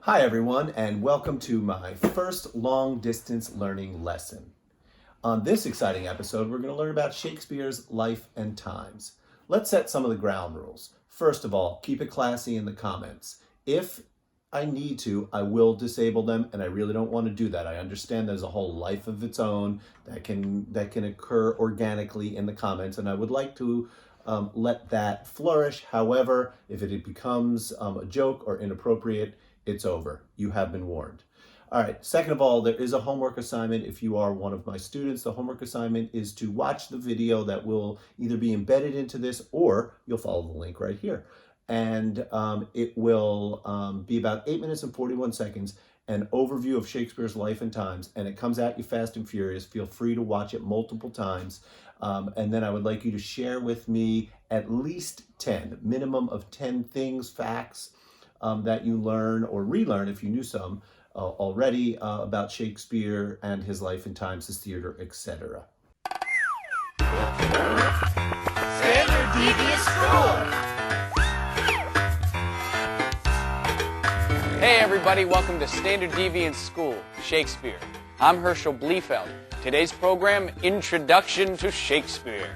Hi everyone, and welcome to my first long-distance learning lesson. On this exciting episode, we're going to learn about Shakespeare's life and times. Let's set some of the ground rules. First of all, keep it classy in the comments. If I need to, I will disable them, and I really don't want to do that. I understand there's a whole life of its own that can occur organically in the comments, and I would like to let that flourish. However, if it becomes a joke or inappropriate, it's over. You have been warned. All right, second of all, there is a homework assignment. If you are one of my students, the homework assignment is to watch the video that will either be embedded into this or you'll follow the link right here. And it will be about 8 minutes and 41 seconds, an overview of Shakespeare's life and times, and it comes at you fast and furious. Feel free to watch it multiple times. And then I would like you to share with me at least 10, minimum of 10 things, facts, that you learn or relearn if you knew some already about Shakespeare and his life and times, his theater, etc. Standard Deviants School. Hey everybody, welcome to Standard Deviants School, Shakespeare. I'm Herschel Bliefeld. Today's program, Introduction to Shakespeare.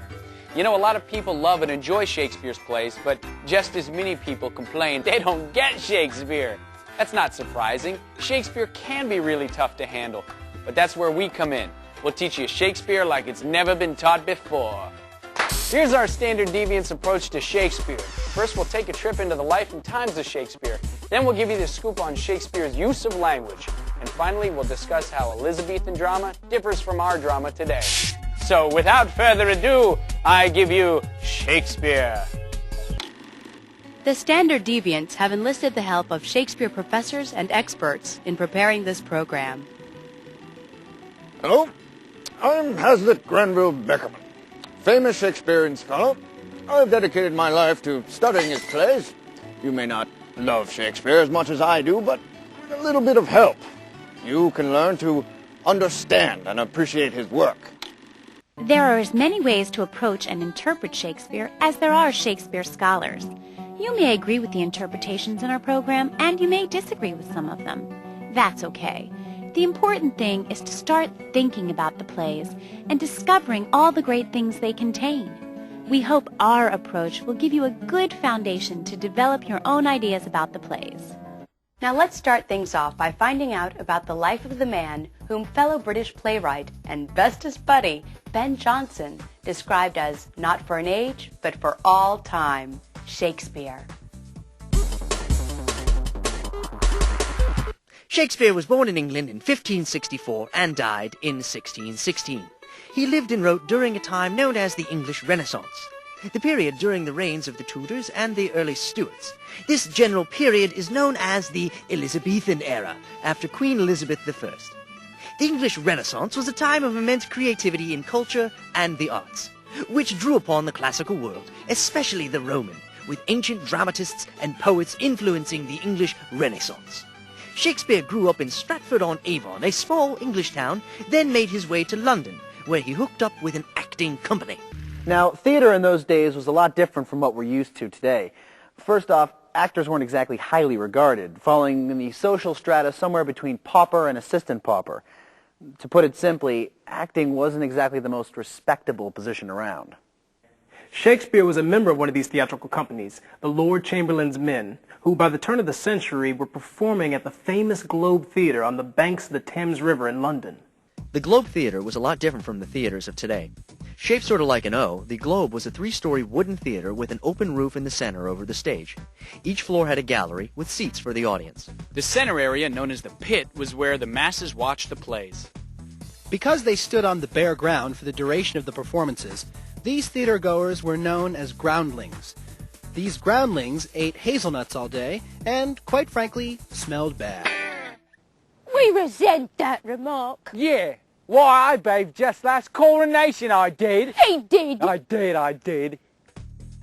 You know, a lot of people love and enjoy Shakespeare's plays, but just as many people complain they don't get Shakespeare. That's not surprising. Shakespeare can be really tough to handle, but that's where we come in. We'll teach you Shakespeare like it's never been taught before. Here's our Standard Deviants approach to Shakespeare. First, we'll take a trip into the life and times of Shakespeare. Then we'll give you the scoop on Shakespeare's use of language. And finally, we'll discuss how Elizabethan drama differs from our drama today. So, without further ado, I give you Shakespeare. The Standard Deviants have enlisted the help of Shakespeare professors and experts in preparing this program. Hello, I'm Hazlitt Granville Beckerman, famous Shakespearean scholar. I've dedicated my life to studying his plays. You may not love Shakespeare as much as I do, but with a little bit of help, you can learn to understand and appreciate his work. There are as many ways to approach and interpret Shakespeare as there are Shakespeare scholars. You may agree with the interpretations in our program, and you may disagree with some of them. That's okay. The important thing is to start thinking about the plays and discovering all the great things they contain. We hope our approach will give you a good foundation to develop your own ideas about the plays. Now let's start things off by finding out about the life of the man whom fellow British playwright and bestest buddy Ben Jonson described as not for an age, but for all time, Shakespeare. Shakespeare was born in England in 1564 and died in 1616. He lived and wrote during a time known as the English Renaissance, the period during the reigns of the Tudors and the early Stuarts. This general period is known as the Elizabethan era, after Queen Elizabeth I. The English Renaissance was a time of immense creativity in culture and the arts, which drew upon the classical world, especially the Roman, with ancient dramatists and poets influencing the English Renaissance. Shakespeare grew up in Stratford-on-Avon, a small English town, then made his way to London, where he hooked up with an acting company. Now, theater in those days was a lot different from what we're used to today. First off, actors weren't exactly highly regarded, falling in the social strata somewhere between pauper and assistant pauper. To put it simply, acting wasn't exactly the most respectable position around. Shakespeare was a member of one of these theatrical companies, the Lord Chamberlain's Men, who by the turn of the century were performing at the famous Globe Theatre on the banks of the Thames River in London. The Globe Theatre was a lot different from the theaters of today. Shaped sort of like an O, the Globe was a 3-story wooden theater with an open roof in the center over the stage. Each floor had a gallery with seats for the audience. The center area, known as the pit, was where the masses watched the plays. Because they stood on the bare ground for the duration of the performances, these theater-goers were known as groundlings. These groundlings ate hazelnuts all day and, quite frankly, smelled bad. We resent that remark. Yeah. Why, I behaved just last coronation, I did. He did. I did.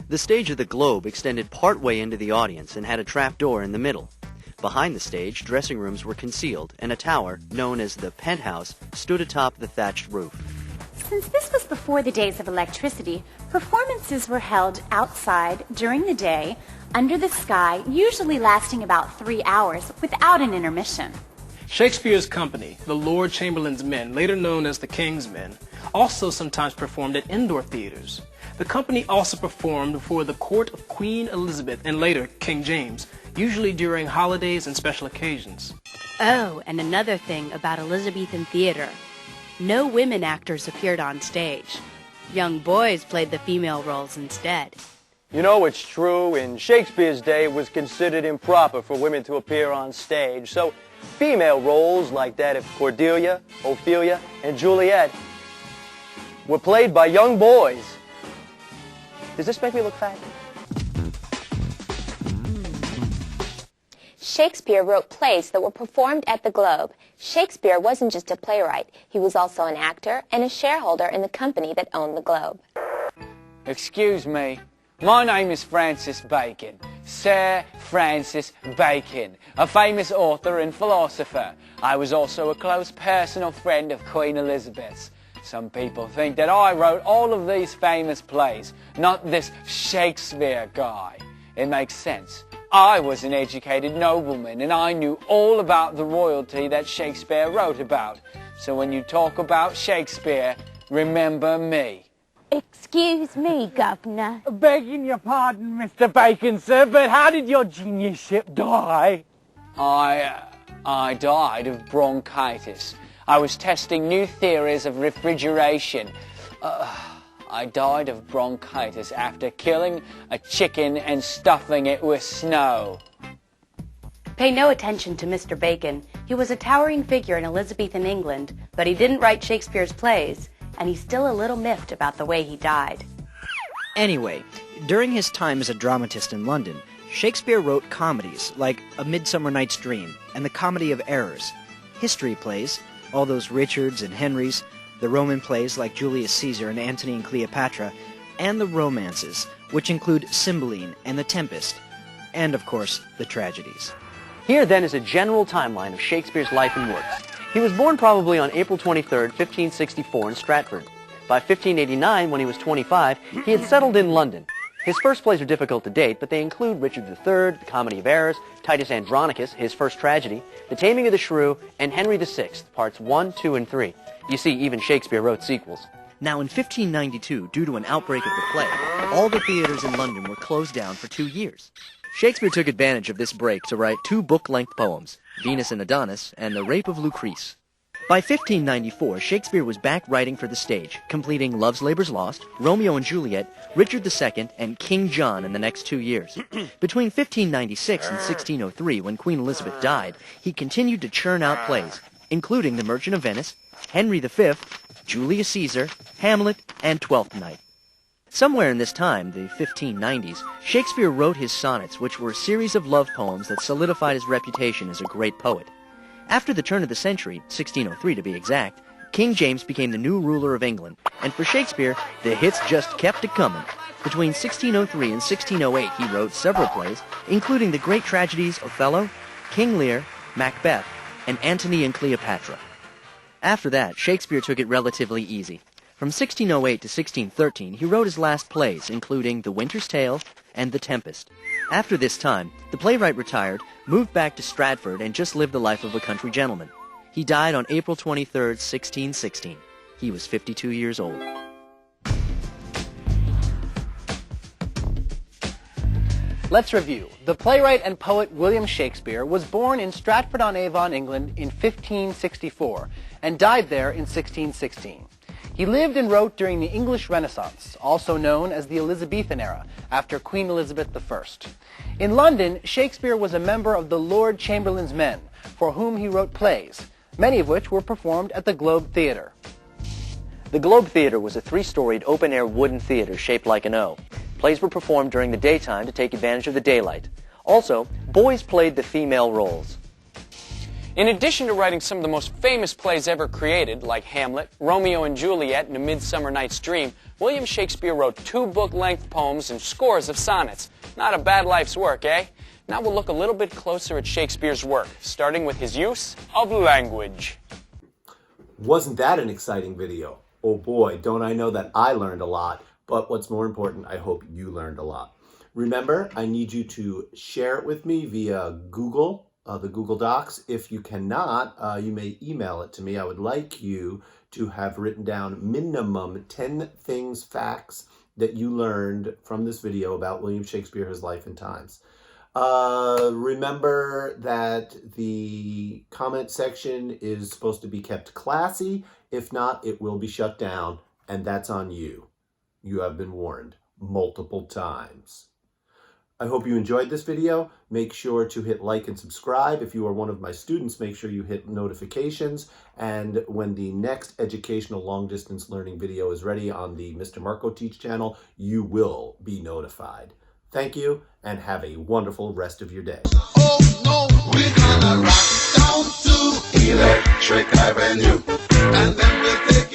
The stage of the Globe extended partway into the audience and had a trapdoor in the middle. Behind the stage, dressing rooms were concealed, and a tower, known as the penthouse, stood atop the thatched roof. Since this was before the days of electricity, performances were held outside during the day under the sky, usually lasting about 3 hours without an intermission. Shakespeare's company, the Lord Chamberlain's Men, later known as the King's Men, also sometimes performed at indoor theaters. The company also performed for the court of Queen Elizabeth and later King James, usually during holidays and special occasions. Oh, and another thing about Elizabethan theater. No women actors appeared on stage. Young boys played the female roles instead. You know, it's true, in Shakespeare's day it was considered improper for women to appear on stage, so female roles like that of Cordelia, Ophelia, and Juliet were played by young boys. Does this make me look fat? Shakespeare wrote plays that were performed at the Globe. Shakespeare wasn't just a playwright. He was also an actor and a shareholder in the company that owned the Globe. Excuse me. My name is Francis Bacon. Sir Francis Bacon, a famous author and philosopher. I was also a close personal friend of Queen Elizabeth's. Some people think that I wrote all of these famous plays, not this Shakespeare guy. It makes sense. I was an educated nobleman, and I knew all about the royalty that Shakespeare wrote about. So when you talk about Shakespeare, remember me. Excuse me, Governor. Begging your pardon, Mr. Bacon, sir, but how did your geniusship die? I died of bronchitis. I was testing new theories of refrigeration. I died of bronchitis after killing a chicken and stuffing it with snow. Pay no attention to Mr. Bacon. He was a towering figure in Elizabethan England, but he didn't write Shakespeare's plays, and he's still a little miffed about the way he died. Anyway, during his time as a dramatist in London, Shakespeare wrote comedies like A Midsummer Night's Dream and The Comedy of Errors, history plays, all those Richards and Henrys, the Roman plays like Julius Caesar and Antony and Cleopatra, and the romances, which include Cymbeline and The Tempest, and of course, the tragedies. Here then is a general timeline of Shakespeare's life and works. He was born probably on April 23, 1564 in Stratford. By 1589, when he was 25, he had settled in London. His first plays are difficult to date, but they include Richard III, The Comedy of Errors, Titus Andronicus, his first tragedy, The Taming of the Shrew, and Henry VI, parts 1, 2, and 3. You see, even Shakespeare wrote sequels. Now, in 1592, due to an outbreak of the plague, all the theaters in London were closed down for 2 years. Shakespeare took advantage of this break to write 2 book-length poems, Venus and Adonis and The Rape of Lucrece. By 1594, Shakespeare was back writing for the stage, completing Love's Labour's Lost, Romeo and Juliet, Richard II, and King John in the next 2 years. Between 1596 and 1603, when Queen Elizabeth died, he continued to churn out plays, including The Merchant of Venice, Henry V, Julius Caesar, Hamlet, and Twelfth Night. Somewhere in this time, the 1590s, Shakespeare wrote his sonnets, which were a series of love poems that solidified his reputation as a great poet. After the turn of the century, 1603 to be exact, King James became the new ruler of England, and for Shakespeare, the hits just kept a-comin'. Between 1603 and 1608, he wrote several plays, including the great tragedies Othello, King Lear, Macbeth, and Antony and Cleopatra. After that, Shakespeare took it relatively easy. From 1608 to 1613, he wrote his last plays, including The Winter's Tale and The Tempest. After this time, the playwright retired, moved back to Stratford, and just lived the life of a country gentleman. He died on April 23, 1616. He was 52 years old. Let's review. The playwright and poet William Shakespeare was born in Stratford-on-Avon, England in 1564 and died there in 1616. He lived and wrote during the English Renaissance, also known as the Elizabethan era, after Queen Elizabeth I. In London, Shakespeare was a member of the Lord Chamberlain's Men, for whom he wrote plays, many of which were performed at the Globe Theatre. The Globe Theatre was a 3-storied open-air wooden theatre shaped like an O. Plays were performed during the daytime to take advantage of the daylight. Also, boys played the female roles. In addition to writing some of the most famous plays ever created, like Hamlet, Romeo and Juliet, and A Midsummer Night's Dream, William Shakespeare wrote 2 book-length poems and scores of sonnets. Not a bad life's work, eh? Now we'll look a little bit closer at Shakespeare's work, starting with his use of language. Wasn't that an exciting video? Oh boy, don't I know that I learned a lot, but what's more important, I hope you learned a lot. Remember, I need you to share it with me via Google, the Google Docs. If you cannot, you may email it to me. I would like you to have written down minimum 10 facts that you learned from this video about William Shakespeare, his life and times. Remember that the comment section is supposed to be kept classy. If not, it will be shut down, and that's on you. You have been warned multiple times. I hope you enjoyed this video. Make sure to hit like and subscribe. If you are one of my students, make sure you hit notifications. And when the next educational long-distance learning video is ready on the Mr.Markoteach channel, you will be notified. Thank you, and have a wonderful rest of your day. Oh no, we're gonna rock down to Electric Avenue, and then we'll take